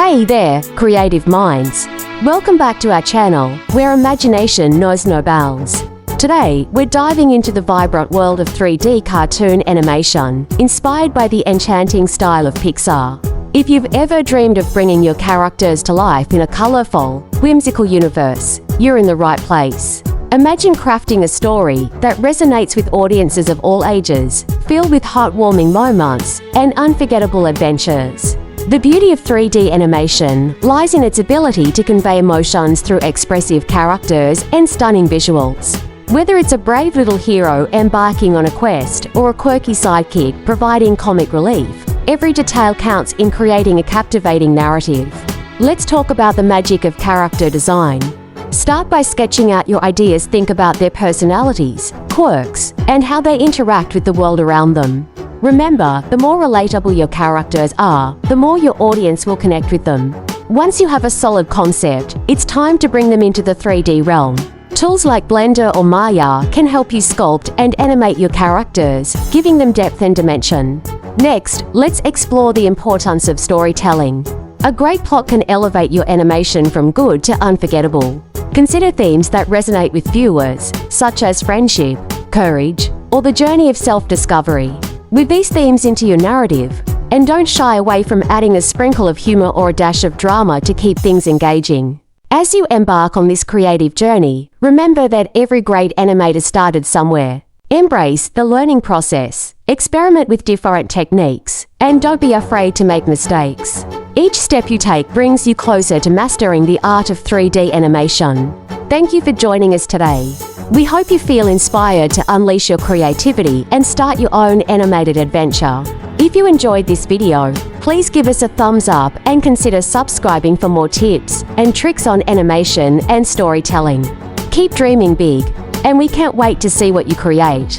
Hey there, creative minds! Welcome back to our channel, where imagination knows no bounds. Today, we're diving into the vibrant world of 3D cartoon animation, inspired by the enchanting style of Pixar. If you've ever dreamed of bringing your characters to life in a colorful, whimsical universe, you're in the right place. Imagine crafting a story that resonates with audiences of all ages, filled with heartwarming moments and unforgettable adventures. The beauty of 3D animation lies in its ability to convey emotions through expressive characters and stunning visuals. Whether it's a brave little hero embarking on a quest or a quirky sidekick providing comic relief, every detail counts in creating a captivating narrative. Let's talk about the magic of character design. Start by sketching out your ideas. Think about their personalities, quirks, and how they interact with the world around them. Remember, the more relatable your characters are, the more your audience will connect with them. Once you have a solid concept, it's time to bring them into the 3D realm. Tools like Blender or Maya can help you sculpt and animate your characters, giving them depth and dimension. Next, let's explore the importance of storytelling. A great plot can elevate your animation from good to unforgettable. Consider themes that resonate with viewers, such as friendship, courage, or the journey of self-discovery. Weave these themes into your narrative, and don't shy away from adding a sprinkle of humor or a dash of drama to keep things engaging. As you embark on this creative journey, remember that every great animator started somewhere. Embrace the learning process, experiment with different techniques, and don't be afraid to make mistakes. Each step you take brings you closer to mastering the art of 3D animation. Thank you for joining us today. We hope you feel inspired to unleash your creativity and start your own animated adventure. If you enjoyed this video, please give us a thumbs up and consider subscribing for more tips and tricks on animation and storytelling. Keep dreaming big, and we can't wait to see what you create.